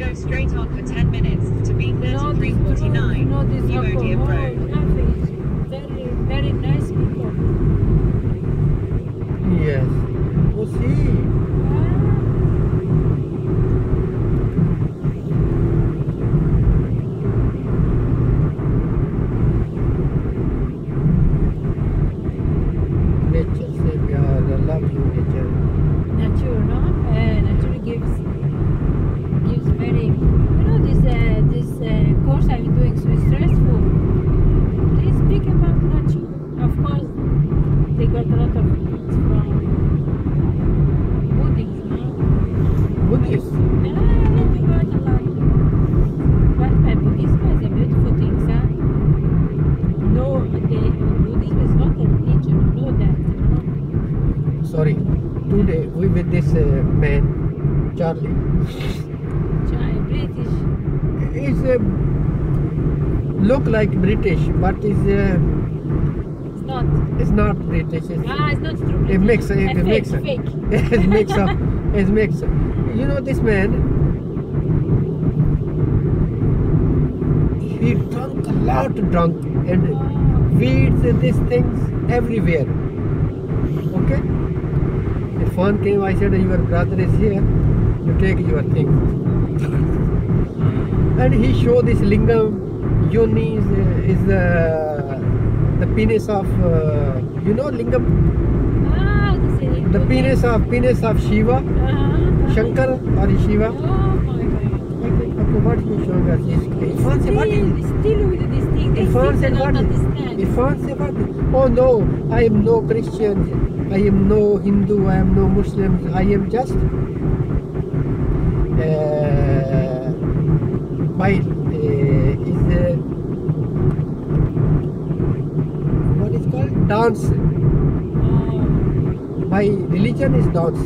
go straight on for 10 minutes to be No, 3349 this Uodium alcohol, Road. nothing. Very, very nice people. Yes. Oh, see. Nature से प्यार, I love you nature. Nature, no? Nature gives very. This course I'm doing so stressful. They speak about nature. Of course, they got a lot of things from Buddhism, no? Buddhist. Yeah, they got a lot. But Buddhism is a beautiful thing, huh? No, Buddhism is not a religion. You know that, no? Sorry. Today we with this man, Charlie. British. Is look like British, but is It's not. it's not British. It's It's not true. a mix. It's a mix. Fake. It's mix up. It's mix. You know this man. He drunk a lot, drunk, and weeds these things everywhere. Okay. The phone came. I said, "Your brother is here. You take your things." And he showed this lingam. Yoni is the penis of you know lingam. The penis of Shiva, Shankar or Shiva. Oh my God. Okay, what he showing us? Irfan said what? Still with this thing. They Irfan still said cannot what? understand. Irfan said what? Oh no, I am no Christian. I am no Hindu. I am no Muslim. I am just my what is called dance. Oh, My religion is dance.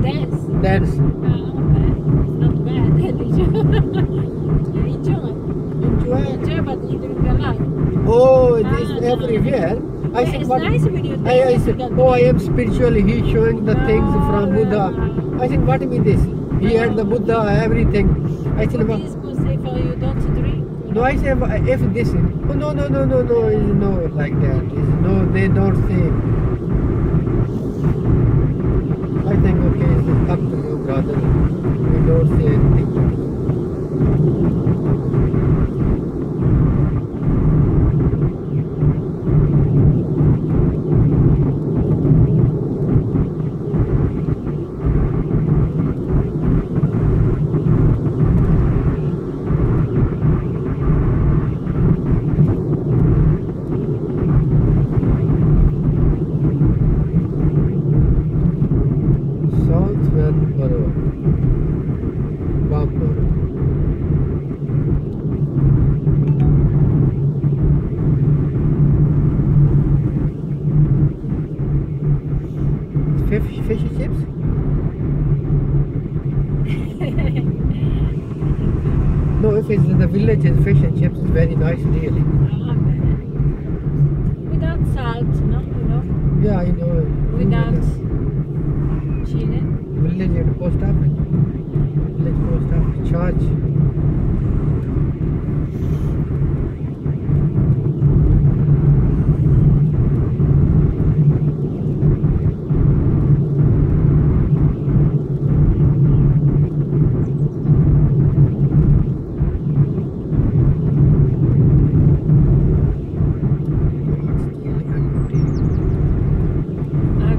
dance. Dance. Okay. It's not bad. Religion. Enjoy. Enjoy, but you drink a lot. Oh, it is no. everywhere. I Yeah, said it's what? nice when you I dance. said, oh, I am spiritual. He showing the things from Buddha. I said, what mean this? He had the Buddha, everything. I said, What is supposed to say for you don't drink? no, I said, if this, oh, no, it's no like that. It's no, they don't say. I think, okay, it's up to you, brother. We don't say anything. South Vanborough, Bamborough. Fish and chips? No, if it's in the villages, fish and chips is very nice, really. Without salt, no? You know? Yeah, I know. Without chili. Village and post office. Village post office. Church.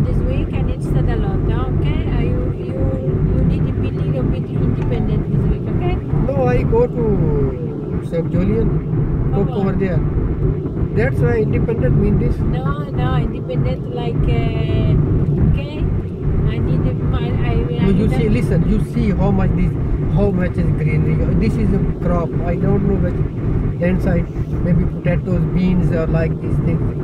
This week I need to study a lot, okay? You need to be a little bit independent this week, okay? No, I go to St. Julian. Go Oh, over there. That's why independent mean this. No, independent like, okay? I need No, you see, listen, you see how much is greenery. This is a crop. I don't know which inside, maybe potatoes, beans, or like these things.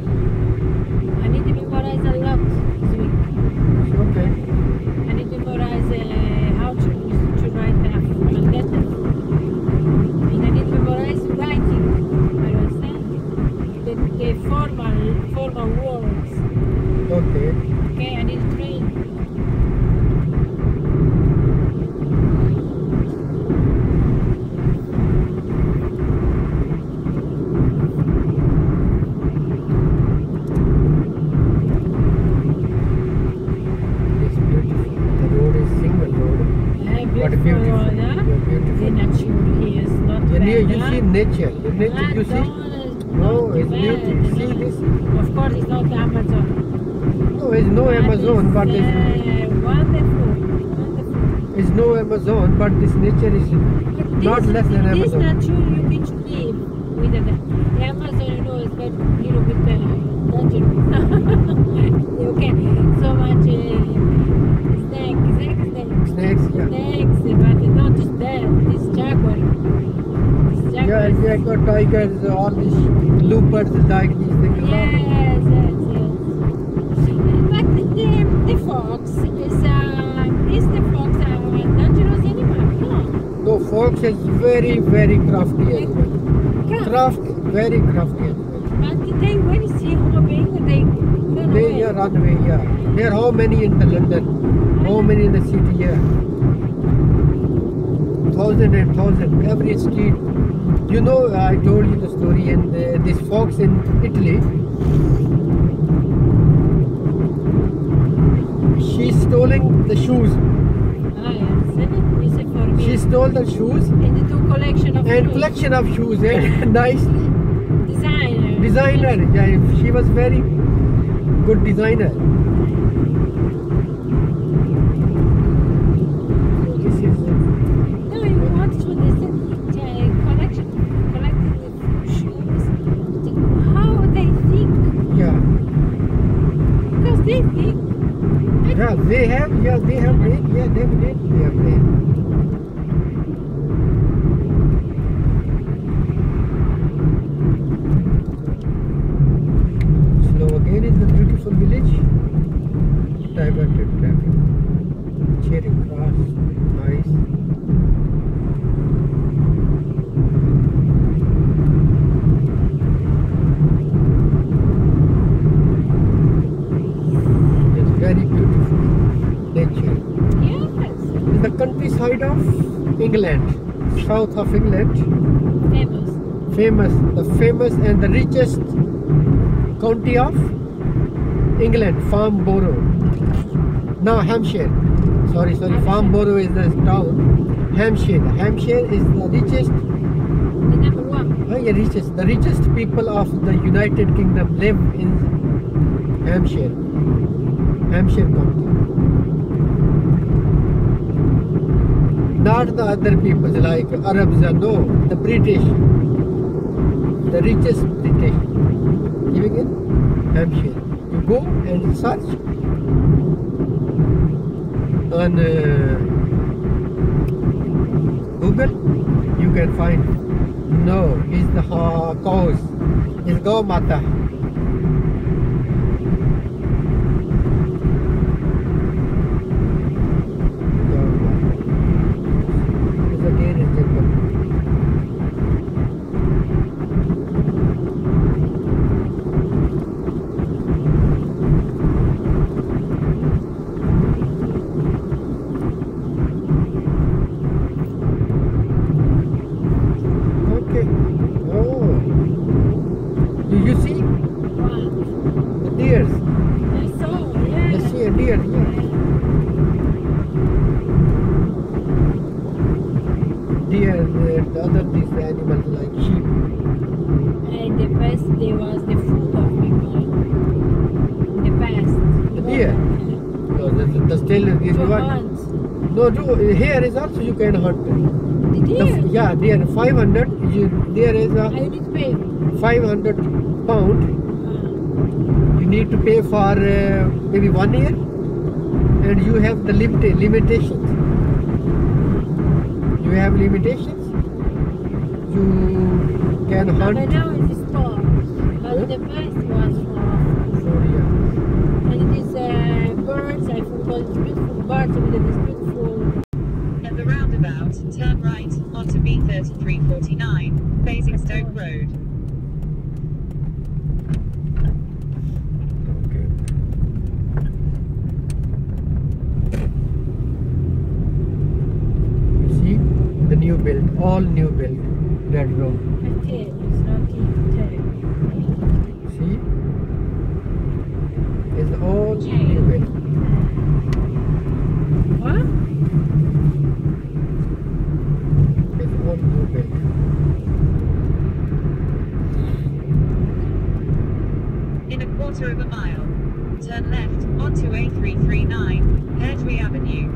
I need to memorize a lot this week. Okay. I need to memorize how to write a letter. And I need to memorize writing. You understand? you see nature. The nature you see. Oh, it's beautiful. See this? Of course, it's not Amazon. No, it's no Amazon, but it's Wonderful. no Amazon, but this nature is not less than This Amazon. nature you can live with the Amazon, you know, is very little bit dangerous. You can so much snakes, Snakes, yeah. snakes, but not just that. This jaguar. Yeah, jaguar, tigers, all these leopards, like these things. Yes. But the fox is the fox a dangerous animal? No. No, fox is very, very crafty animal. Very crafty animal. But they when you see hopping, they run They away. run away, yeah. There are how many in the London? How many in the city, yeah. Thousand and thousand, every street. You know, I told you the story, and this fox in Italy, she's stealing the shoes. Ah, yes. You said for me. She stole the shoes And the two collection of and shoes. collection of shoes, and nicely. Designer. Yeah, she was very good designer. So this is No, you want to listen. Collecting the shoes. How they think? yeah, Because they think. they have brain. Yeah, they have brain. Slow again in the beautiful village. Diverted traffic. Cheering cars. Nice. It's very beautiful nature. Yes. In the countryside of England, south of England, Famous. the famous and the richest county of England, Farnborough. No, Hampshire. Sorry, Farnborough is the town. Hampshire. Hampshire is the richest. The number one. The richest people of the United Kingdom live in Hampshire. Hampshire County. Not the other people like Arabs, no, the British. The richest British living in Hampshire. You go and search on Google, you can find. No, it's the cows. It's Gau Mata. Okay. Oh. Do you see One. the deers? I saw, yeah. You see a deer? Yeah. Deer, the other these animals like sheep. And the best day was the food of people. The best. The deer? No, the still is To what? hunt. No, here is also you can hunt. The deer. Yeah, deer 500. There is a I need to pay. 500 pound. You need to pay for maybe 1 year, and you have the limitations. You have limitations. You can But hunt. now it is small. But the best was for Yeah. and it is birds. I forgot it's beautiful birds with this beautiful. At the roundabout, turn right onto B3349, Basingstoke Road. Okay. You see the new build, all new build, that road. A tail. It's not tail. See, it's all new build. What? It's all new build. quarter of a mile. Turn left onto A339, Hedgery Avenue.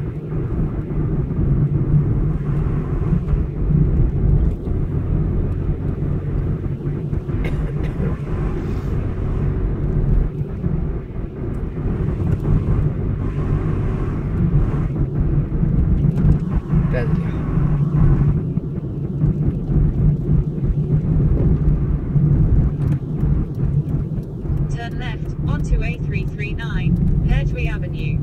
Turn left onto A339, Hedgery Avenue.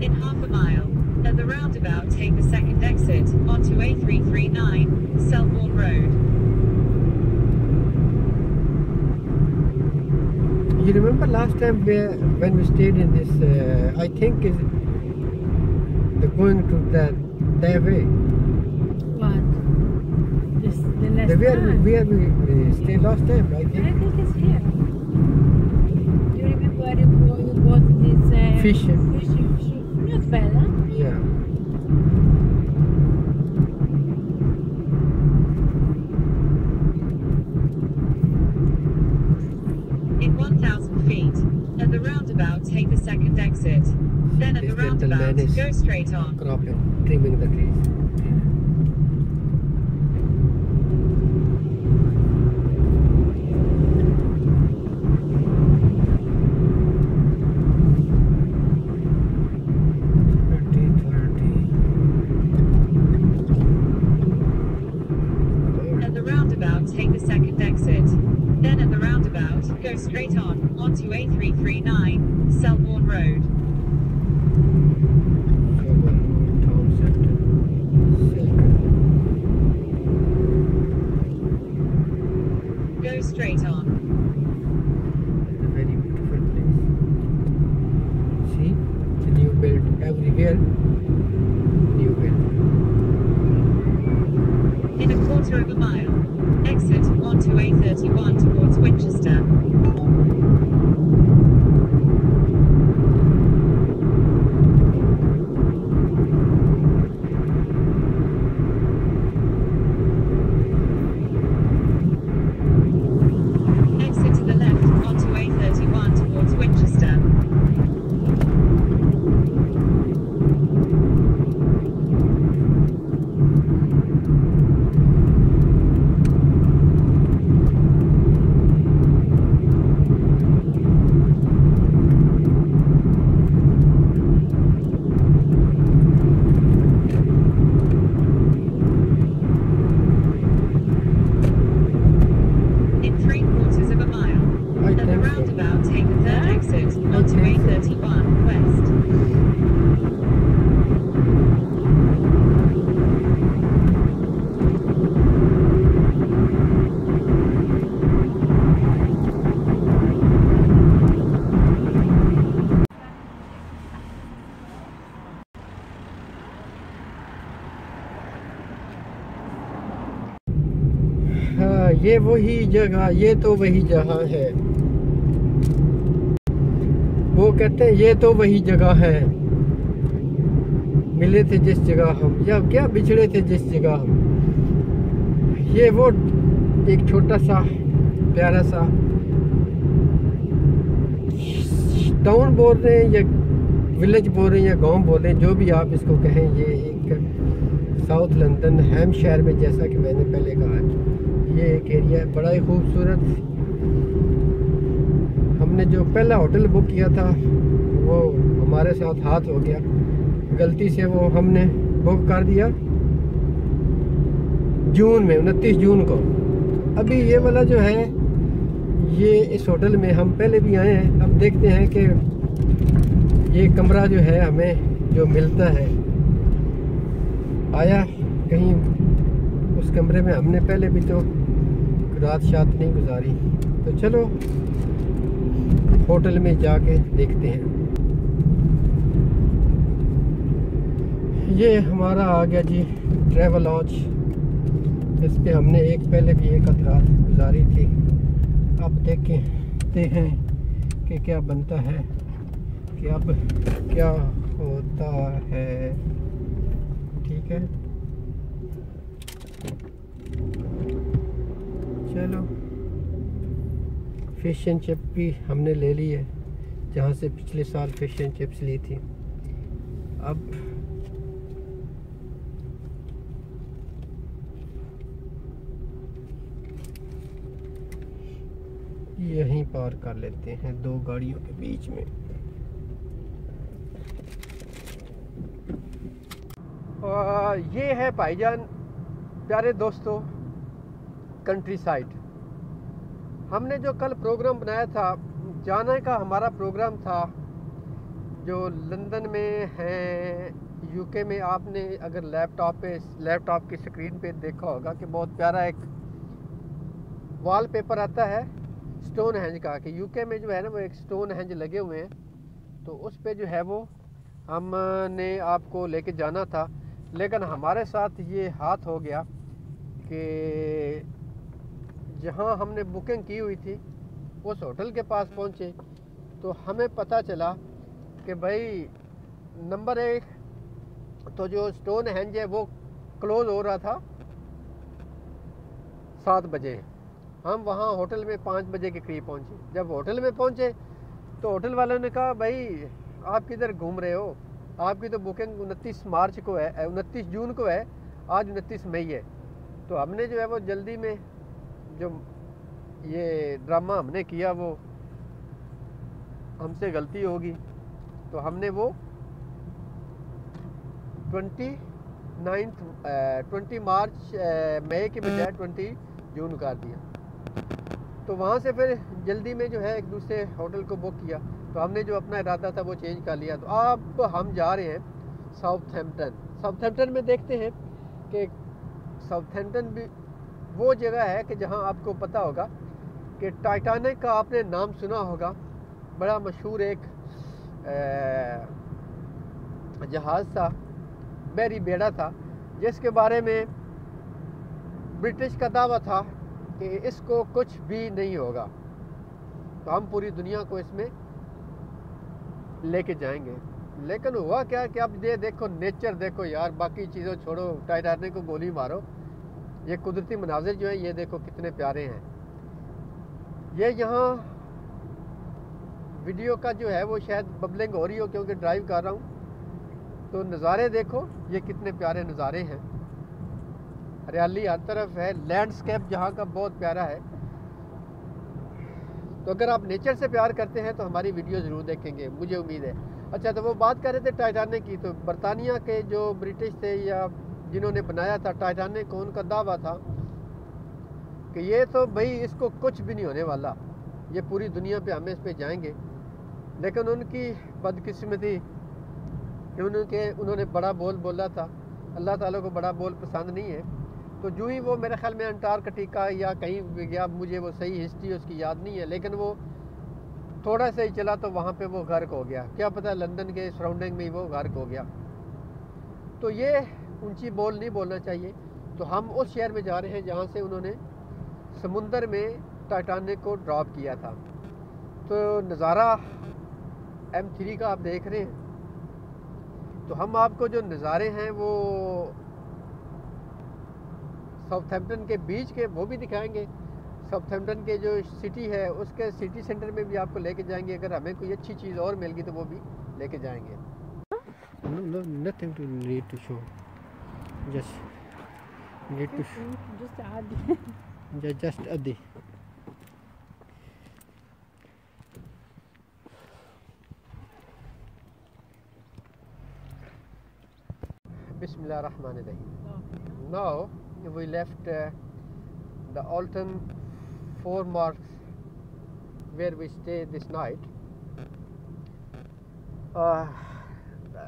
In half a mile, at the roundabout, take the second exit onto A339, Selborne Road. You remember last time when we stayed in this, I think is the going to that way. What? The last Where we stayed last time, I I think. think it's here. You remember you bought this Fish. Not bad, huh? Yeah. In 1,000 feet, at the roundabout, take the second exit. Then at the This gentleman roundabout, is go straight on. cropping, trimming the trees. At the roundabout, take the second exit. Then at the roundabout, go straight on onto A339, Selborne Road. Go straight on. It's a very beautiful place. See, the new build everywhere. New build. In a quarter of a mile, exit onto A31 towards Winchester. Exit to the left onto A31 towards Winchester. In 3/4 of a mile, I at the think so. roundabout, take the third exit onto A31 West. हाँ, ये वही जगह, ये तो वही जगह है। वो कहते हैं ये तो वही जगह है। मिले थे जिस जगह हम, या क्या बिछड़े थे जिस जगह हम। ये वो एक छोटा सा प्यारा सा टाउन बोल रहे हैं या विलेज बोल रहे हैं या गांव बोल रहे हैं, जो भी आप इसको कहें। ये एक साउथ लंदन हैम्पशायर में, जैसा कि मैंने पहले कहा, ये एक एरिया है बड़ा ही खूबसूरत। हमने जो पहला होटल बुक किया था वो हमारे साथ हाथ हो गया, गलती से वो हमने बुक कर दिया जून में, 29 जून को। अभी ये वाला जो है, ये इस होटल में हम पहले भी आए हैं। अब देखते हैं कि ये कमरा जो है हमें जो मिलता है, आया कहीं उस कमरे में हमने पहले भी तो रात शात नहीं गुजारी। तो चलो होटल में जाके देखते हैं। ये हमारा आ गया जी ट्रैवल लॉन्च। इस पे हमने पहले भी एक रात गुजारी थी। अब देखते हैं कि क्या बनता है, कि अब क्या होता है। ठीक है, चलो फिश एंड चिप भी हमने ले ली है, जहाँ से पिछले साल फिश एंड चिप्स ली थी। अब यहीं पार कर लेते हैं दो गाड़ियों के बीच में। ये है भाईजान, प्यारे दोस्तों, कंट्री साइड। हमने जो कल प्रोग्राम बनाया था, जाने का हमारा प्रोग्राम था जो लंदन में है, यूके में। आपने अगर लैपटॉप की स्क्रीन पे देखा होगा कि बहुत प्यारा एक वॉलपेपर आता है स्टोन हेंज का, कि यूके में जो है ना वो एक स्टोन हेंज लगे हुए हैं, तो उस पे जो है वो हमने आपको लेके जाना था। लेकिन हमारे साथ ये हाथ हो गया कि जहाँ हमने बुकिंग की हुई थी उस होटल के पास पहुँचे तो हमें पता चला कि भाई नंबर 1 तो जो स्टोन हेंज है वो क्लोज़ हो रहा था 7 बजे। हम वहाँ होटल में 5 बजे के करीब पहुँचे। जब होटल में पहुँचे तो होटल वालों ने कहा, भाई आप किधर घूम रहे हो, आपकी तो बुकिंग 29 मार्च को है, 29 जून को है, आज 29 मई है। तो हमने जो है वो जल्दी में जो ये ड्रामा हमने किया वो हमसे गलती होगी, तो हमने वो 20 मार्च मई के बजाय 20 जून कर दिया। तो वहाँ से फिर जल्दी में जो है एक दूसरे होटल को बुक किया, तो हमने जो अपना इरादा था वो चेंज कर लिया। तो अब हम जा रहे हैं साउथहैम्पटन में। देखते हैं कि साउथहैम्पटन भी वो जगह है कि जहाँ आपको पता होगा कि टाइटैनिक का आपने नाम सुना होगा, बड़ा मशहूर एक जहाज़ था, बैरी बेड़ा था, जिसके बारे में ब्रिटिश का दावा था कि इसको कुछ भी नहीं होगा, तो हम पूरी दुनिया को इसमें लेके जाएंगे। लेकिन हुआ क्या कि अब ये देखो, नेचर देखो यार, बाकी चीज़ों छोड़ो, टाइटैनिक को गोली मारो, ये कुदरती मनाजिर जो है ये देखो कितने प्यारे हैं। ये यहाँ वीडियो का जो है वो शायद बबलिंग हो रही हो क्योंकि ड्राइव कर रहा हूँ। तो नज़ारे देखो, ये कितने प्यारे नज़ारे हैं, हरियाली हर तरफ है, लैंडस्केप जहाँ का बहुत प्यारा है। तो अगर आप नेचर से प्यार करते हैं तो हमारी वीडियो ज़रूर देखेंगे, मुझे उम्मीद है। अच्छा, तो वो बात कर रहे थे टाइटैनिक की, तो बरतानिया के जो ब्रिटिश थे या जिन्होंने बनाया था टाइटैनिक को, उनका दावा था कि ये तो भाई इसको कुछ भी नहीं होने वाला, ये पूरी दुनिया पे हम इस पे जाएंगे। लेकिन उनकी बदकिस्मती कि उन्होंने बड़ा बोल बोला था। अल्लाह ताला को बड़ा बोल पसंद नहीं है। तो जो ही वो मेरे ख्याल में अंटार्कटिका या कहीं गया, मुझे वो सही हिस्ट्री उसकी याद नहीं है, लेकिन वो थोड़ा सा ही चला तो वहाँ पे वो गर्क हो गया। क्या पता लंदन के सराउंडिंग में ही वो गर्क हो गया। तो ये ऊंची बोल नहीं बोलना चाहिए। तो हम उस शहर में जा रहे हैं जहाँ से उन्होंने समुंदर में टाइटैनिक को ड्रॉप किया था। तो नज़ारा M3 का आप देख रहे हैं। तो हम आपको जो नज़ारे हैं वो साउथहैम्पटन के बीच के वो भी दिखाएंगे, साउथहैम्पटन के जो सिटी है उसके सिटी सेंटर में भी आपको लेके जाएंगे। अगर हमें कोई अच्छी चीज़ और मिल गई तो वो भी लेके जाएंगे। No, nothing to need to show. Just need to just add. just Adi. Bismillahirrahmanirrahim. Now we left the Alton 4 Marks where we stayed this night. The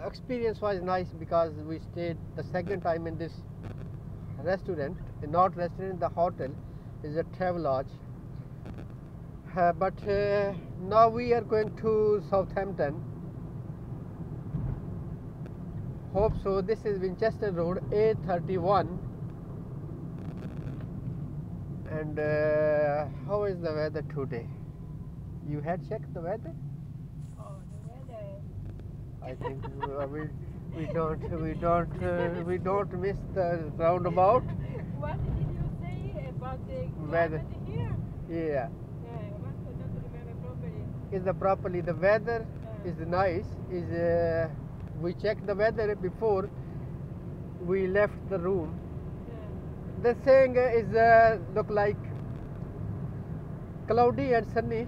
experience was nice because we stayed the second time in this restaurant, not restaurant, the hotel is a Travelodge. But now we are going to Southampton. Hope so. This is Winchester Road, A31. And how is the weather today? You had checked the weather? Oh, the weather I think we don't miss the roundabout. What did you say about the Weather. climate here? Yeah, Yeah, what I don't remember properly. is the properly the weather is nice. Is we checked the weather before we left the room. Yeah. The saying is look like cloudy and sunny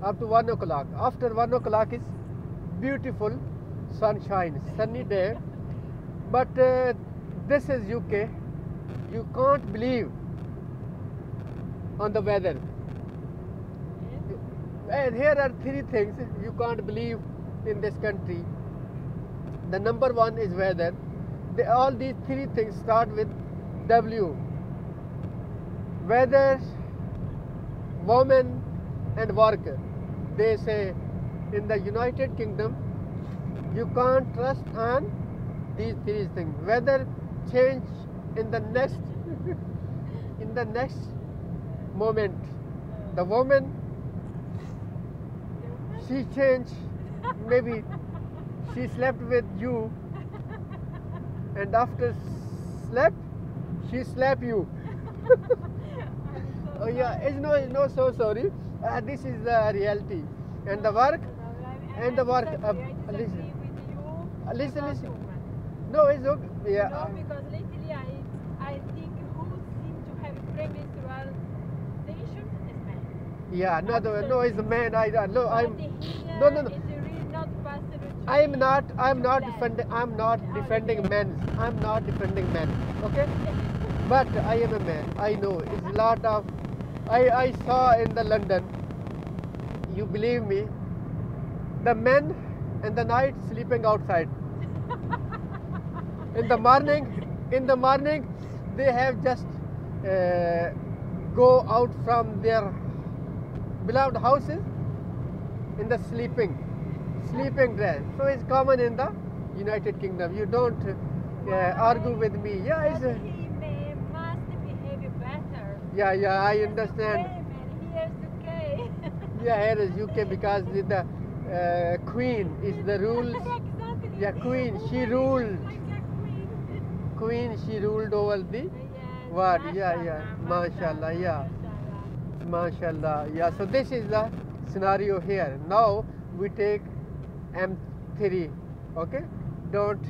up to 1 o'clock. After 1 o'clock is beautiful sunshine, sunny day. But this is UK. You can't believe on the weather. And here are three things you can't believe in this country. The number one is weather. All these three things start with W. Weather, woman, and work. They say in the United Kingdom you can't trust on these three things. Weather change in the next moment. The woman, she changed, maybe she slept with you, and after slept she slapped you. Oh yeah, it's no so sorry. This is the reality. And the work, listen. No, it's okay. Yeah. No, because lately I think who seem to have premenstrual tension is men. Yeah, no, it's a man. I'm But no. here it's really not possible to I'm be not black. I'm not defending men. I'm not defending men. Okay, but I am a man. I know it's a lot of. I saw in the London. You believe me? The men in the night sleeping outside. In the morning, they have just go out from their beloved houses in the sleeping dress. So it's common in the United Kingdom. You don't argue with me. Yeah, it's, But he must behave better. yeah. I Here's understand. UK, man. Here's UK. Yeah, here is UK because the Queen is the rules. Exactly. Yeah, Queen. She ruled. Like a queen. Queen. She ruled over the Yes, what? mashallah, Yeah. Mashallah. Yeah. MashaAllah. Yeah, so this is the scenario here. Now we take M3. Okay, don't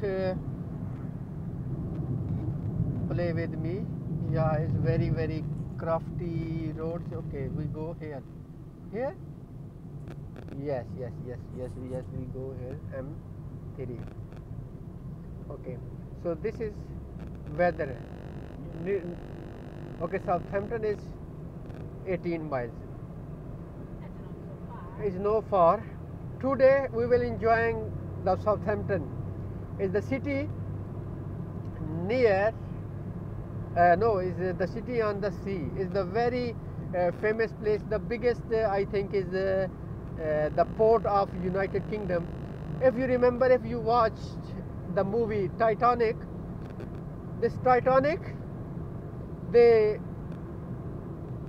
play with me. Yeah, it's very crafty roads. Okay, we go here. Here? Yes, we go here. M3. Okay, so this is weather. Okay, Southampton is 18 miles. That's not so far. It's no far. Today we will enjoying the Southampton. Is the city near? No, is the city on the sea. Is the very famous place. The biggest I think is the port of United Kingdom. If you remember, if you watched the movie Titanic, this Titanic they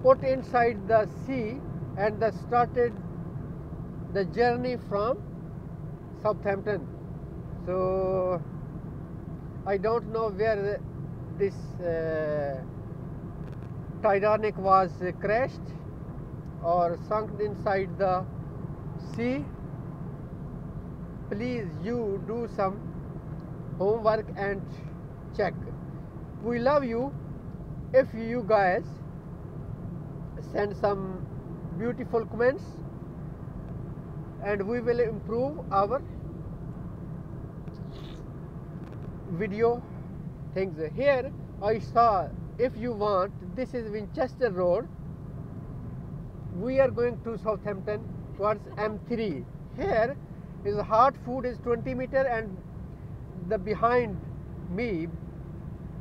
put inside the sea and they started the journey from Southampton. So I don't know where this Titanic was crashed or sunk inside the sea. Please you do some homework and check. We love you if you guys send some beautiful comments and we will improve our video things. Here I saw, if you want, this is Winchester Road. We are going to Southampton towards M3. Here is hard food is 20 meter and the behind me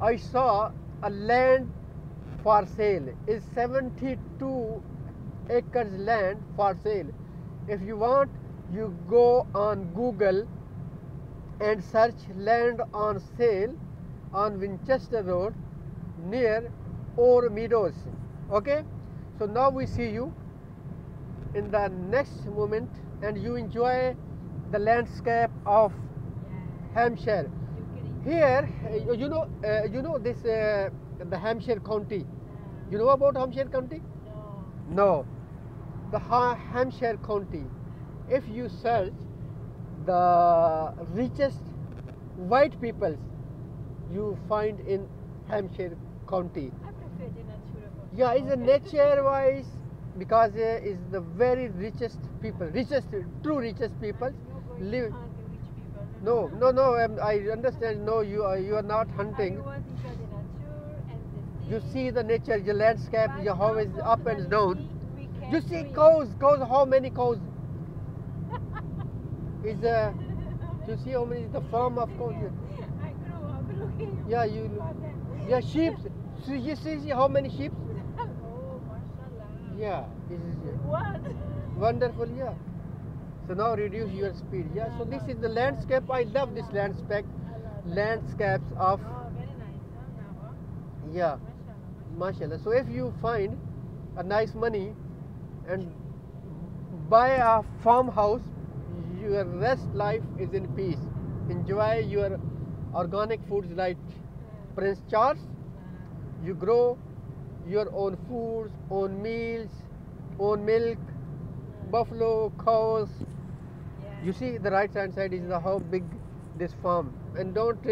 I saw a land for sale is 72 acres land for sale. If you want, you go on Google and search land on sale on Winchester Road near Orr Meadows. Okay, so now we see you in the next moment and you enjoy the landscape of Hampshire. Here, you know this the Hampshire County. You know about Hampshire County? No. The Hampshire County. If you search the richest white peoples, you find in Hampshire County. I prefer the natural. Yeah, it's a nature-wise because it's the very richest people, true richest people live. No. I understand. No, you are not hunting. You see the nature, your landscape, your how is up and down. You see cows. How many cows? Is you see how many is the farm of cows? I grew up looking. Yeah, yeah, sheep. So you see how many sheep? Oh, mashallah. Yeah, this is What? wonderful. Yeah. So now reduce your speed. Yeah. So this is the landscape. I love this landscape. Landscapes of Oh, very nice. yeah, Mashallah. mashallah. So if you find a nice money and buy a farmhouse, your rest life is in peace. Enjoy your organic foods like Prince Charles. You grow your own foods, own meals, own milk, buffalo, cows. You see the right hand side is the how big this farm, and don't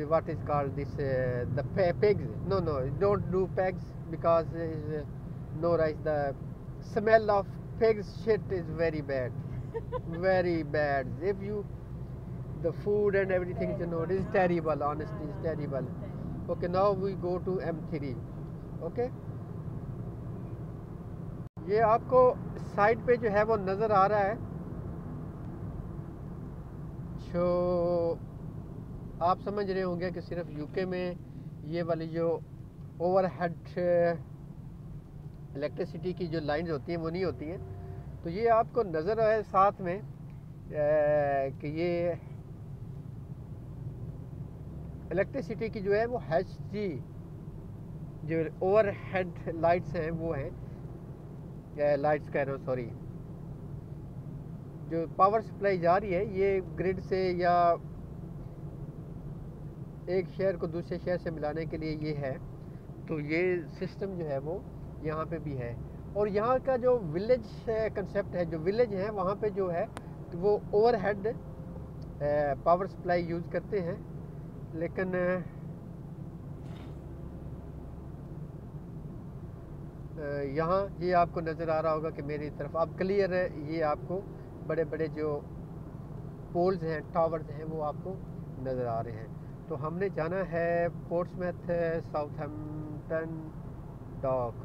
what is called this the pigs. No, don't do pigs because no rice. The smell of pigs shit is very bad, very bad. If you the food and everything, you know, it is terrible. Honestly, it's terrible. Okay, now we go to M3. Okay, ये आपको side पे जो है वो नज़र आ रहा है, जो आप समझ रहे होंगे कि सिर्फ यूके में ये वाली जो ओवरहेड इलेक्ट्रिसिटी की जो लाइंस होती हैं वो नहीं होती हैं। तो ये आपको नज़र आए साथ में कि ये इलेक्ट्रिसिटी की जो है वो HG जो ओवरहेड लाइट्स हैं वो हैं, लाइट्स कह रहा हूँ सॉरी, जो पावर सप्लाई जा रही है ये ग्रिड से या एक शहर को दूसरे शहर से मिलाने के लिए ये है। तो ये सिस्टम जो है वो यहाँ पे भी है। और यहाँ का जो विलेज कंसेप्ट है, जो विलेज है वहाँ पे जो है तो वो ओवरहेड पावर सप्लाई यूज़ करते हैं, लेकिन यहाँ ये आपको नज़र आ रहा होगा कि मेरी तरफ अब क्लियर है, ये आपको बड़े बड़े जो पोल्स हैं, टावर्स हैं वो आपको नज़र आ रहे हैं। तो हमने जाना है पोर्ट्समouth साउथहैम्पटन डॉक।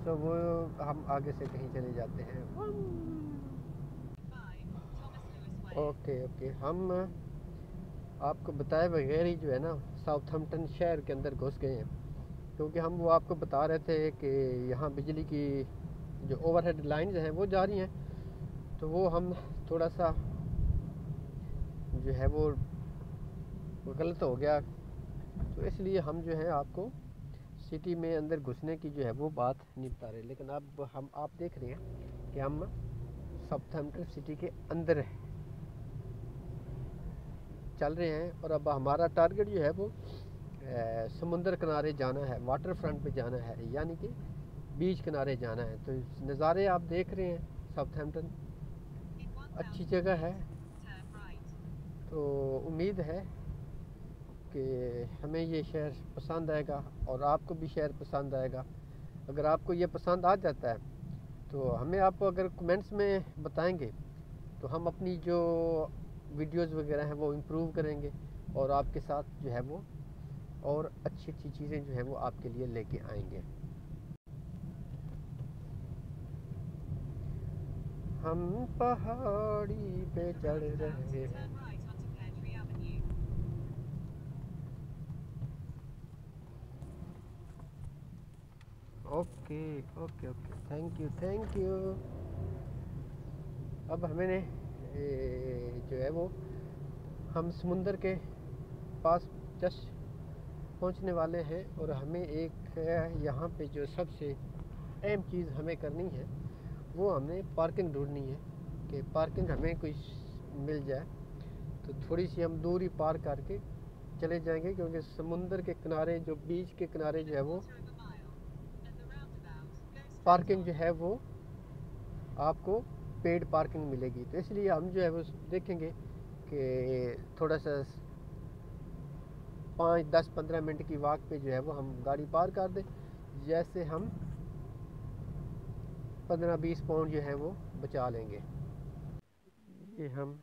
तो वो हम आगे से कहीं चले जाते हैं। ओके हम आपको बताए बगैर ही जो है ना साउथहैम्पटन शहर के अंदर घुस गए हैं, क्योंकि हम वो आपको बता रहे थे कि यहाँ बिजली की जो ओवरहेड लाइंस हैं वो जा रही हैं। तो वो हम थोड़ा सा जो है वो गलत हो गया, तो इसलिए हम जो है आपको सिटी में अंदर घुसने की जो है वो बात नहीं बता रहे। लेकिन अब आप देख रहे हैं कि हम साउथहैम्पटन सिटी के अंदर चल रहे हैं और अब हमारा टारगेट जो है वो समुंदर किनारे जाना है, वाटर फ्रंट पे जाना है, यानी कि बीच किनारे जाना है। तो नज़ारे आप देख रहे हैं, साउथहैम्पटन अच्छी जगह है। तो उम्मीद है कि हमें ये शहर पसंद आएगा और आपको भी शहर पसंद आएगा। अगर आपको ये पसंद आ जाता है तो हमें आप अगर कमेंट्स में बताएंगे तो हम अपनी जो वीडियोस वगैरह हैं वो इम्प्रूव करेंगे और आपके साथ जो है वो और अच्छी चीज़ें जो हैं वो आपके लिए लेके आएंगे। हम पहाड़ी पे चढ़ रहे हैं। Okay thank you. अब हमने जो है वो हम समुंदर के पास जस्ट पहुंचने वाले हैं और हमें एक यहाँ पे जो सबसे अहम चीज़ हमें करनी है वो हमें पार्किंग ढूंढनी है कि पार्किंग हमें कोई मिल जाए। तो थोड़ी सी हम दूरी पार करके चले जाएंगे, क्योंकि समुंदर के किनारे जो बीच के किनारे जो है वो पार्किंग जो है वो आपको पेड पार्किंग मिलेगी। तो इसलिए हम जो है वो देखेंगे कि थोड़ा सा 5, 10, 15 मिनट की वॉक पे जो है वो हम गाड़ी पार कर दें, जैसे हम 15-20 पाउंड जो है वो बचा लेंगे। ये हम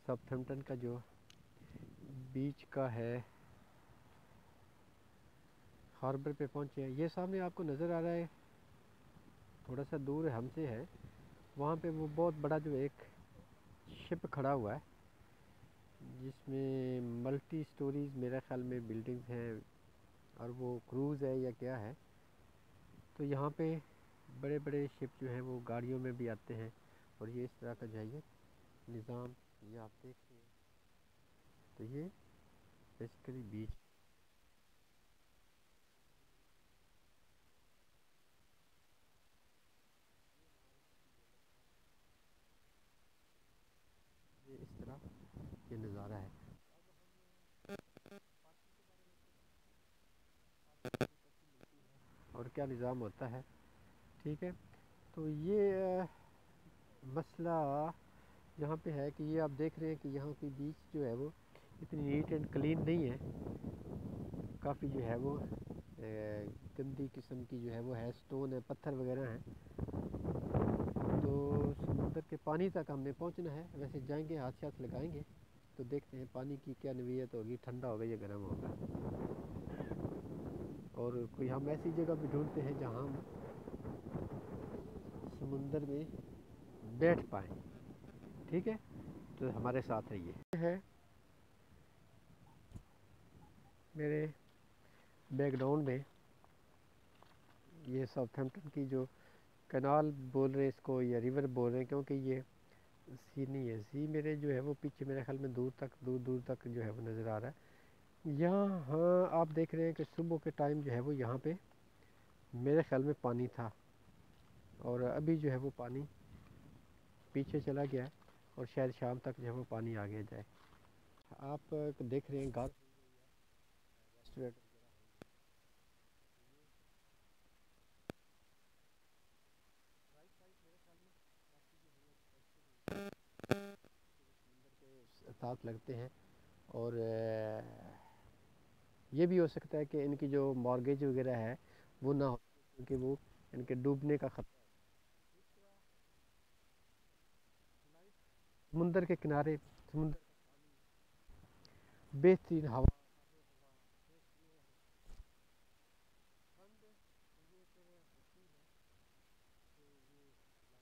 साउथहैम्पटन का जो बीच का है हार्बर पे पहुंचे हैं। ये सामने आपको नज़र आ रहा है, थोड़ा सा दूर हमसे है, वहाँ पे वो बहुत बड़ा जो एक शिप खड़ा हुआ है जिसमें मल्टी स्टोरीज मेरे ख्याल में बिल्डिंग्स हैं, और वो क्रूज़ है या क्या है। तो यहाँ पे बड़े बड़े शिप जो हैं वो गाड़ियों में भी आते हैं, और ये इस तरह का जो है ये निज़ाम ये आप देख रहे हैं। तो ये बेसिकली बीच ये इस तरह ये नज़ारा है। और क्या निज़ाम होता है, ठीक है। तो ये मसला यहाँ पे है कि ये आप देख रहे हैं कि यहाँ की बीच जो है वो इतनी नीट एंड क्लीन नहीं है, काफ़ी जो है वो गंदी किस्म की जो है वो है, स्टोन है, पत्थर वगैरह हैं। तो समुंदर के पानी तक हमने पहुँचना है। वैसे जाएंगे, हाथ से हाथ लगाएंगे तो देखते हैं पानी की क्या नवीयत होगी, ठंडा होगा या गर्म होगा। और कोई हम ऐसी जगह भी ढूंढते हैं जहाँ हम समुंदर में बैठ पाएँ, ठीक है। तो हमारे साथ है ये है मेरे बैकग्राउंड में, ये साउथहैम्पटन की जो कनाल बोल रहे हैं इसको या रिवर बोल रहे हैं, क्योंकि ये सी नहीं है। सी मेरे जो है वो पीछे मेरे ख्याल में दूर दूर तक जो है वो नज़र आ रहा है। यहाँ आप देख रहे हैं कि सुबह के टाइम जो है वो यहाँ पे मेरे ख्याल में पानी था, और अभी जो है वो पानी पीछे चला गया है, और शायद शाम तक जो है वो पानी आ गया जाए। आप देख रहे हैं गार्ड रेस्टोरेंट के साथ लगते हैं, और ये भी हो सकता है कि इनकी जो मॉर्गेज वगैरह है वो ना हो, क्योंकि वो इनके डूबने का खतरा। समुंदर के किनारे समुंदर बेहतरीन हवा,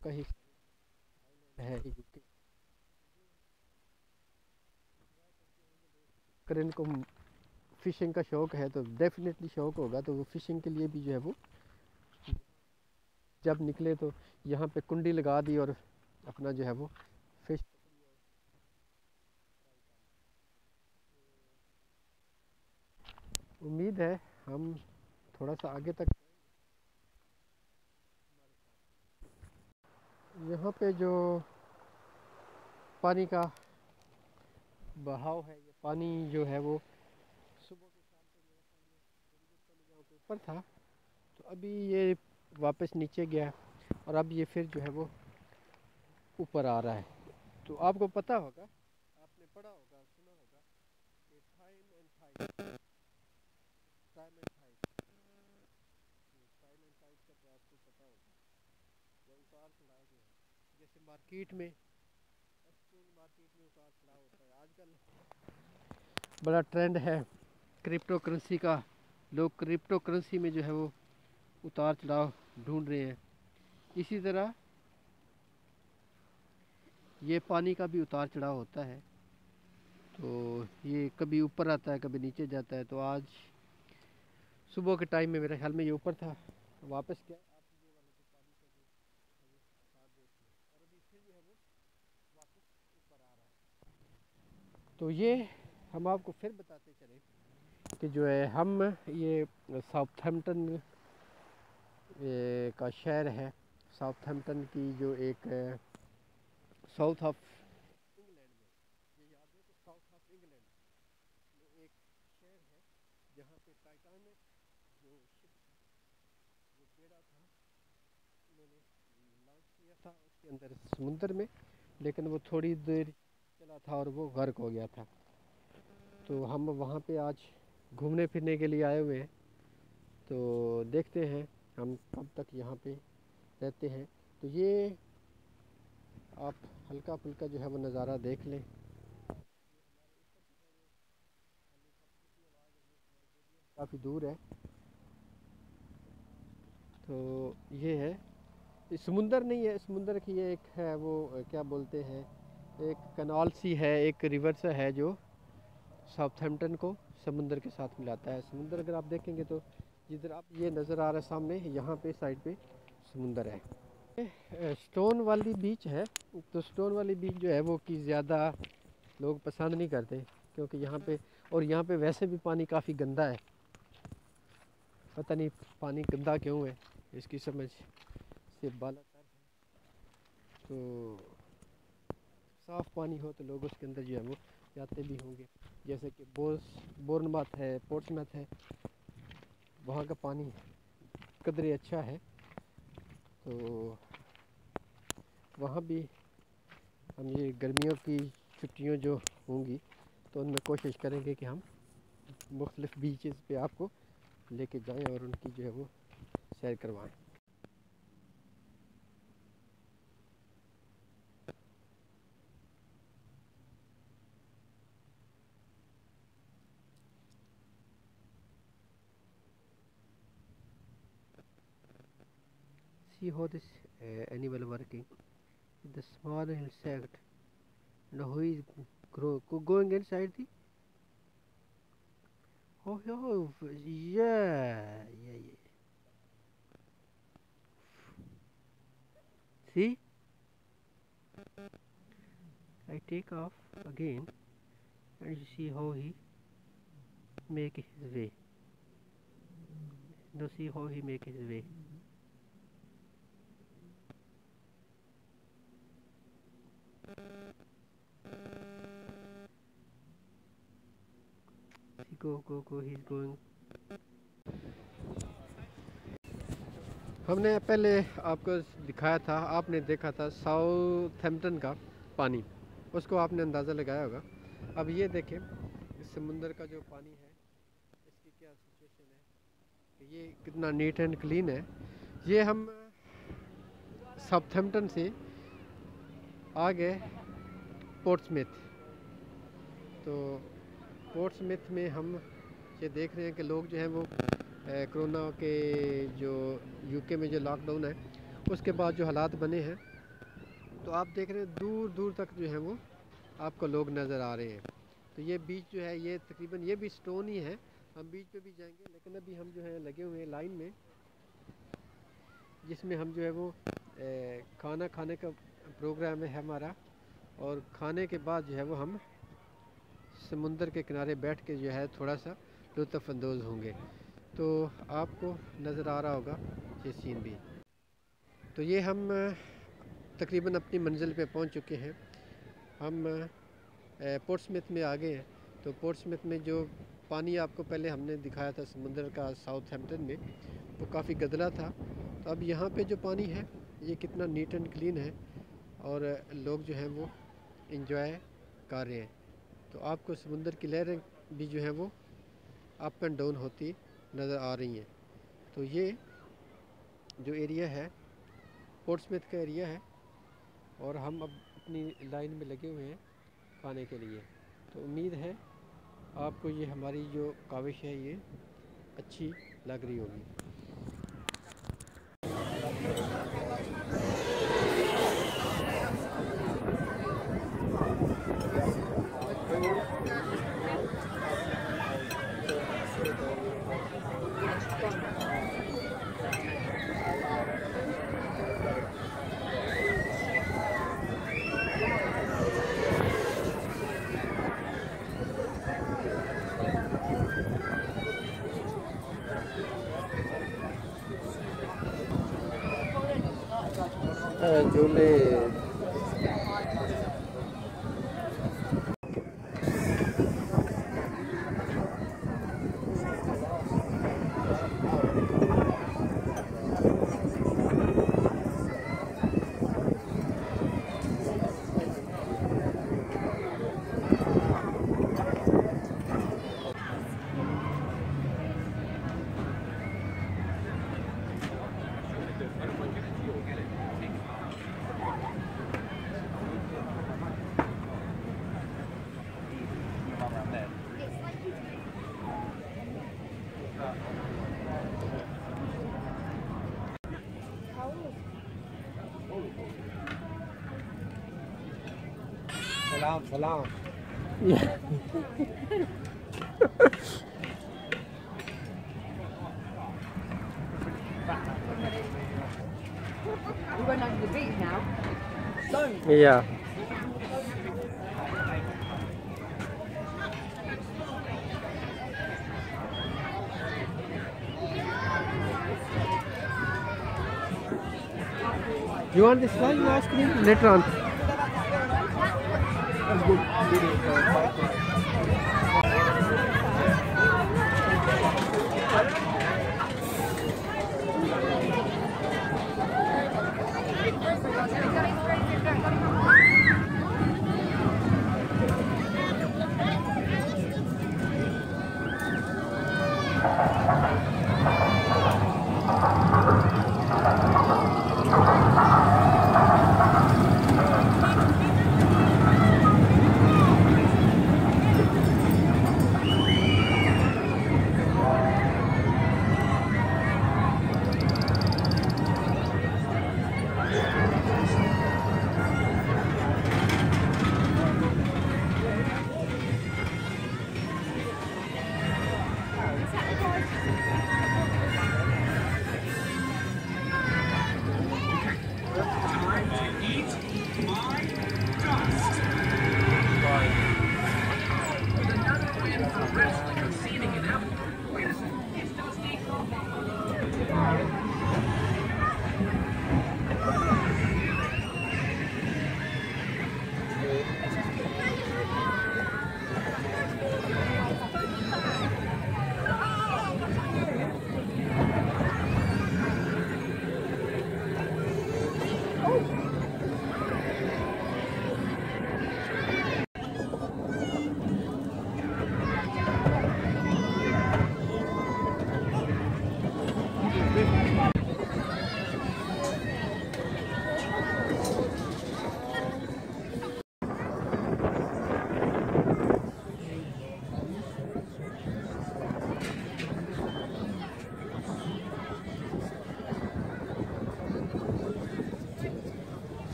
कहीं है अगर इनको फ़िशिंग का शौक़ है तो डेफिनेटली शौक़ होगा, तो वो फ़िशिंग के लिए भी जो है वो जब निकले तो यहाँ पे कुंडी लगा दी और अपना जो है वो फिश। उम्मीद है हम थोड़ा सा आगे तक। यहाँ पे जो पानी का बहाव है, ये पानी जो है वो सुबह के शाम पे मेरे ख्याल में कलियाओं के ऊपर था, तो अभी ये वापस नीचे गया, और अब ये फिर जो है वो ऊपर आ रहा है। तो आपको पता होगा, आपने पढ़ा होगा, सुना होगा कि time and tide, time and tide, time and tide का तो आपको पता होगा, या उतार चढ़ाव जो है, जैसे मार्केट में एक्सचेंज मार्केट में उतार चढ़ाव होता है। आजकल बड़ा ट्रेंड है क्रिप्टो करेंसी का, लोग क्रिप्टो करेंसी में जो है वो उतार चढ़ाव ढूंढ रहे हैं। इसी तरह ये पानी का भी उतार चढ़ाव होता है, तो ये कभी ऊपर आता है कभी नीचे जाता है। तो आज सुबह के टाइम में मेरे ख्याल में ये ऊपर था, वापस क्या आप ये वाला जो पानी का जो साथ देखिए, और अभी फिर जो है वो वापस ऊपर आ रहा है। तो ये हम आपको फिर बताते चले कि जो है हम ये साउथहैम्पटन का शहर है, साउथहैम्पटन की जो एक साउथ ऑफ इंग्लैंड में, ये याद है कि साउथ ऑफ इंग्लैंड में एक शहर है जहाँ पे टाइटैनिक जो शिप वो बेड़ा था उन्होंने लॉन्च किया था उसके अंदर समुंदर में, लेकिन वो थोड़ी देर चला था और वो गर्क हो गया था। तो हम वहाँ पे आज घूमने फिरने के लिए आए हुए हैं, तो देखते हैं हम कब तक यहाँ पे रहते हैं। तो ये आप हल्का फुल्का जो है वो नज़ारा देख लें। काफ़ी दूर है, तो ये है, समुंदर नहीं है, समुंदर की ये एक है वो क्या बोलते हैं, एक कनाल सी है, एक रिवर सा है जो साउथहैम्पटन को समुंदर के साथ मिलाता है। समुंदर अगर आप देखेंगे तो जिधर आप ये नज़र आ रहा है सामने, यहाँ पे साइड पे समुंदर है। स्टोन वाली बीच है, तो स्टोन वाली बीच जो है वो कि ज़्यादा लोग पसंद नहीं करते, क्योंकि यहाँ पे, और यहाँ पे वैसे भी पानी काफ़ी गंदा है, पता नहीं पानी गंदा क्यों है, इसकी समझ से बालातर है। तो साफ़ पानी हो तो लोग उसके अंदर जो है वो जाते भी होंगे, जैसे कि बोर्नमouth है, पोर्ट्समouth है, वहाँ का पानी कदरे अच्छा है, तो वहाँ भी हम ये गर्मियों की छुट्टियों जो होंगी तो उनमें कोशिश करेंगे कि हम मुख्तलिफ़ बीचेस पे आपको लेके जाएं और उनकी जो है वो सैर करवाएं। See how this animal working, the small insect, and how is going inside the, oh yeah. See, I take off again and you see how he make his way. Now see how he make his way. See, go, he's going. हमने पहले आपको दिखाया था, आपने देखा था Southampton का पानी, उसको आपने अंदाज़ा लगाया होगा। अब ये देखें इस समुंदर का जो पानी है इसकी क्या सिचुएशन है, कि ये कितना नीट एंड क्लीन है। ये हम साउथहैम्पटन से आ गए पोर्ट्समouth, तो पोर्ट्समouth में हम ये देख रहे हैं कि लोग जो हैं वो कोरोना के जो यूके में जो लॉकडाउन है उसके बाद जो हालात बने हैं, तो आप देख रहे हैं दूर दूर तक जो है वो आपको लोग नज़र आ रहे हैं। तो ये बीच जो है ये तकरीबन ये भी स्टोन ही है, हम बीच पे भी जाएंगे, लेकिन अभी हम जो है लगे हुए हैं लाइन में, जिसमें हम जो है वो खाना खाने का प्रोग्राम है हमारा, और खाने के बाद जो है वो हम समुंदर के किनारे बैठ के जो है थोड़ा सा लुत्फ़ अंदोज़ होंगे। तो आपको नज़र आ रहा होगा ये सीन भी। तो ये हम तकरीबन अपनी मंजिल पे पहुंच चुके हैं, हम पोर्ट्समouth में आ गए हैं। तो पोर्ट्समouth में जो पानी आपको पहले हमने दिखाया था समुंदर का साउथहैम्पटन में, वो काफ़ी गदला था। तो अब यहाँ पे जो पानी है ये कितना नीट एंड क्लीन है, और लोग जो हैं वो इंजॉय कर रहे हैं। तो आपको समुंदर की लहरें भी जो हैं वो अप एंड डाउन होती नज़र आ रही हैं। तो ये जो एरिया है पोर्ट्समouth का एरिया है, और हम अब अपनी लाइन में लगे हुए हैं खाने के लिए। तो उम्मीद है आपको ये हमारी जो काविश है ये अच्छी लग रही होगी। झूले। सलाम सलाम। We're going under the beach now. Yeah. You want this one ice cream later on?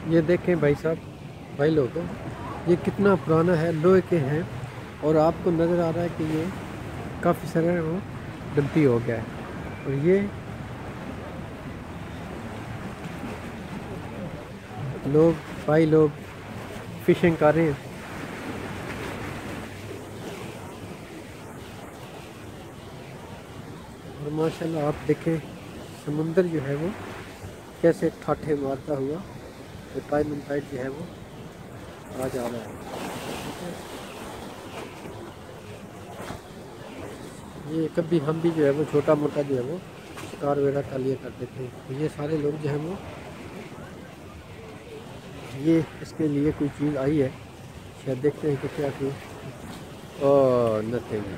ये देखें भाई साहब, भाई लोगों, ये कितना पुराना है, लोहे के हैं और आपको नज़र आ रहा है कि ये काफ़ी सारा वो डंपी हो गया है। और ये लोग, भाई लोग फिशिंग कर रहे हैं। और माशाल्लाह आप देखें समुंदर जो है वो कैसे ठाठे मारता हुआ तो टाइम एंड टाइड जो है वो आ जा रहा है। ये कभी हम भी जो है वो छोटा मोटा जो है वो शिकार वगैरह कर लिया करते थे। तो ये सारे लोग जो है वो ये इसके लिए कोई चीज़ आई है, शायद देखते हैं कि क्या की। और नथिंग।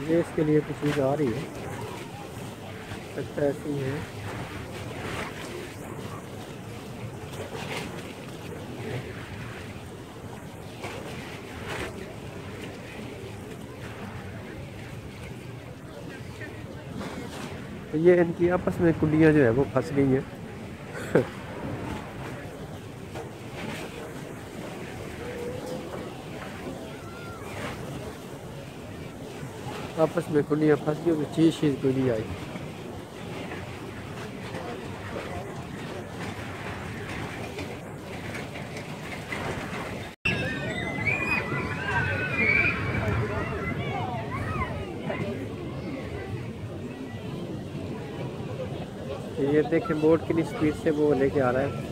ये इसके लिए कुछ चीज़ आ रही है, लगता है ऐसी है। तो ये इनकी आपस में कुंडियाँ जो है वो फंस गई हैं। आपस में कुंडियाँ फंस गई, चीज़ कोई नहीं आई। ये देखें बोट कितनी स्पीड से वो लेके आ रहा है।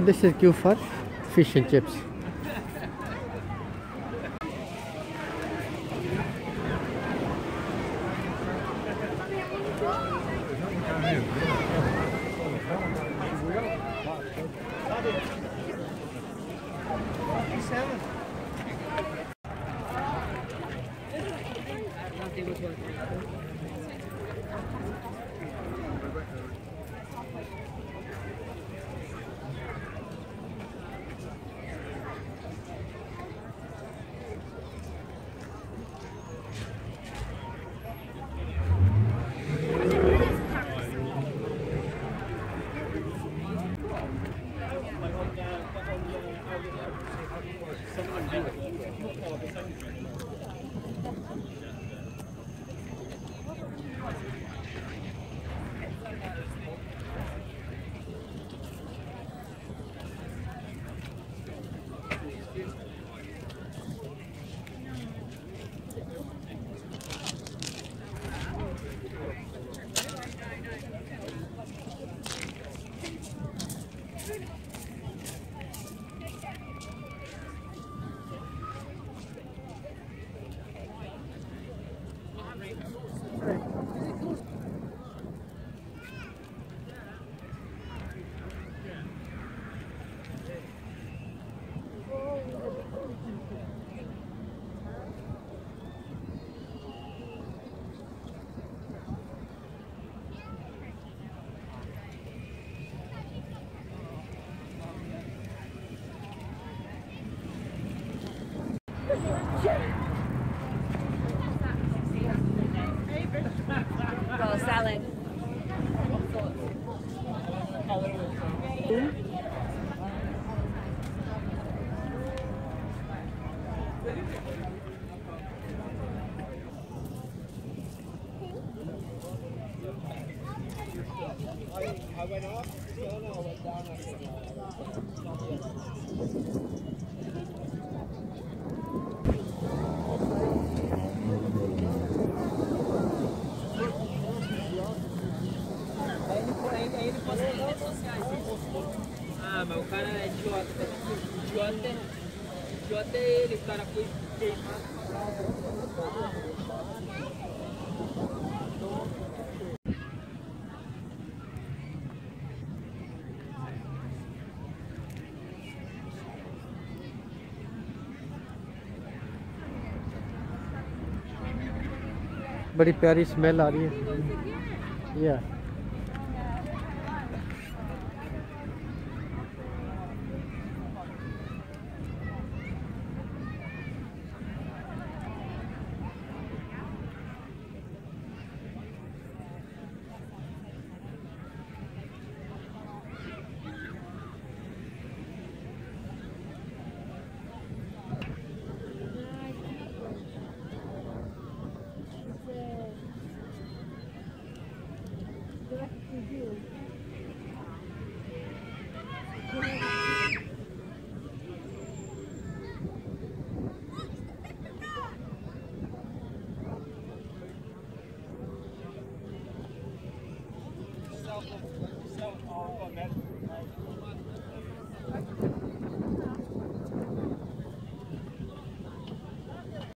This is queue for fish and chips. Roll salad. I went up, I went down. Ah, mas o cara é idiota. Idiota é ele, o cara foi queimado. बड़ी प्यारी स्मेल आ रही है। या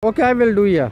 Okay, I will do, yeah.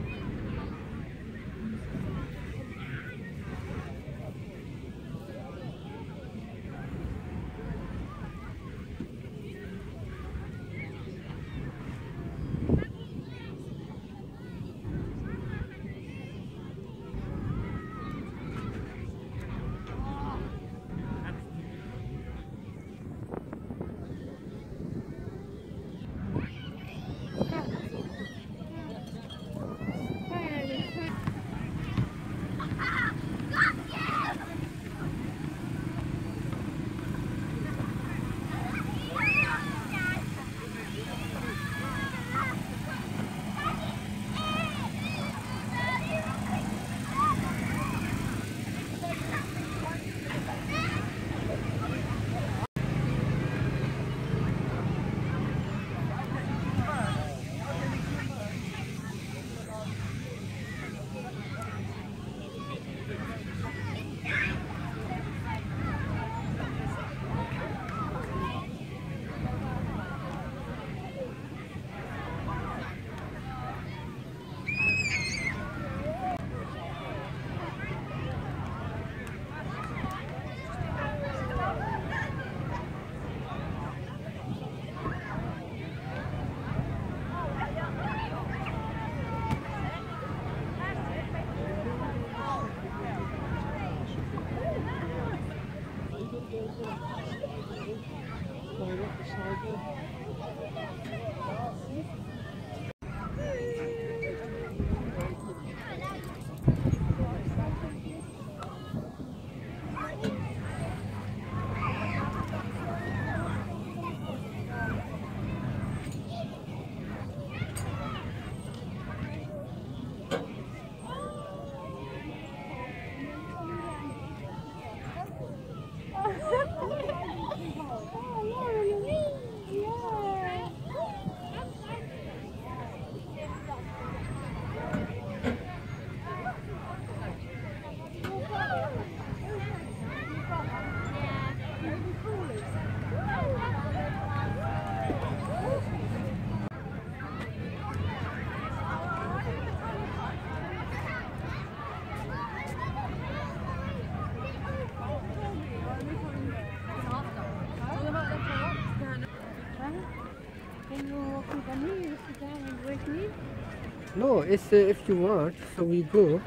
No, it's if you want, so we go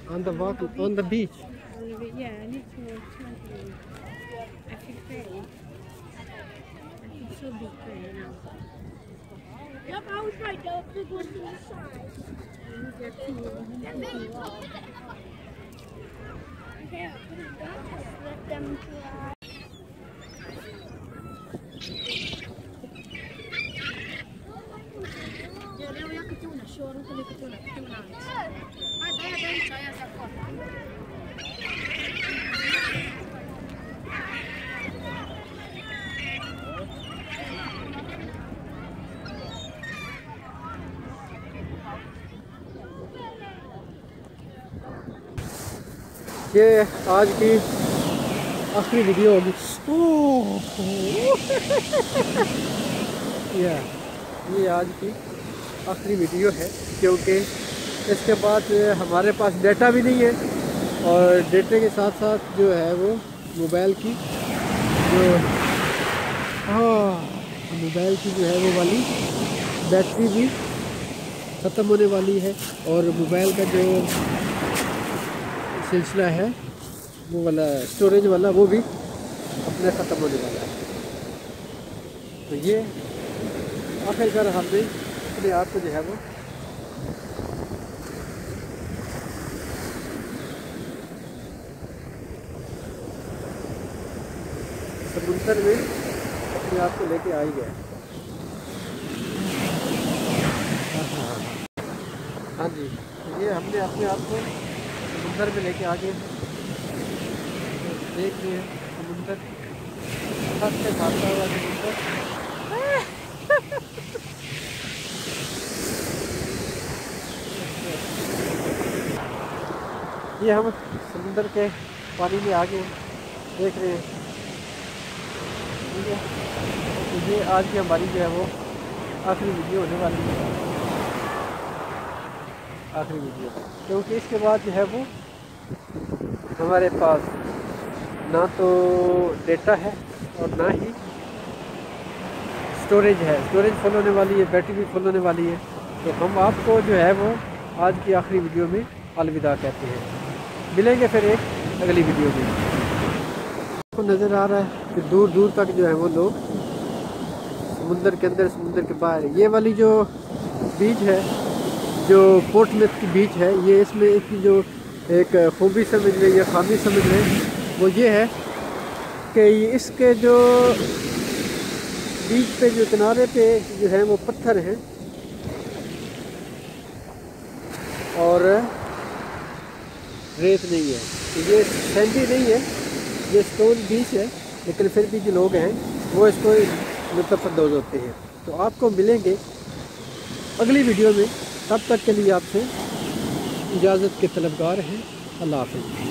on the walk on the beach. Yeah, I need to I feel pretty. I feel so big pretty now. Yep, I was right. The big one to the side. Okay, I'll put it back. Let them dry. ये आज की आखिरी video होगी। ये आज की आखिरी video है, क्योंकि इसके बाद हमारे पास डेटा भी नहीं है, और डेटे के साथ साथ जो है वो मोबाइल की जो है वो वाली बैटरी भी ख़त्म होने वाली है, और मोबाइल का जो सिलसिला है वो वाला स्टोरेज वाला वो भी अपने ख़त्म होने वाला है। तो ये आखिरकार हमने अपने आप को जो है वो समुंदर में अपने आप को लेके आ ही गया। हाँ जी, ये हमने अपने आप को समुंदर में लेके आ गए। देख रहे हैं समुंदर, छत से भागता हुआ समुंदर। ये हम समुंदर के पानी में आ गए, देख रहे हैं। ठीक है, तो ये आज की हमारी जो है वो आखिरी वीडियो होने वाली है। आखिरी वीडियो, क्योंकि इसके बाद जो है वो हमारे पास ना तो डेटा है और ना ही स्टोरेज है। स्टोरेज फुल होने वाली है, बैटरी भी फुल होने वाली है। तो हम आपको जो है वो आज की आखिरी वीडियो में अलविदा कहते हैं। मिलेंगे फिर एक अगली वीडियो में। आपको नज़र आ रहा है कि दूर दूर तक जो है वो लोग समुंदर के अंदर, समुंदर के बाहर। ये वाली जो बीच है, जो पोर्टस्मouth की बीच है, ये इसमें इसकी जो एक खूबी समझ रहे या खामी समझ रहे वो ये है कि इसके जो बीच पे जो किनारे पे जो है वो पत्थर हैं और रेत नहीं है। ये सैंडी नहीं है, ये स्टोन बीच है, लेकिन फिर भी जो लोग हैं वो इसको लुत्फ़अंदोज़ होते हैं। तो आपको मिलेंगे अगली वीडियो में, तब तक के लिए आपसे इजाज़त के तलबगार हैं। अल्लाह हाफ़िज़।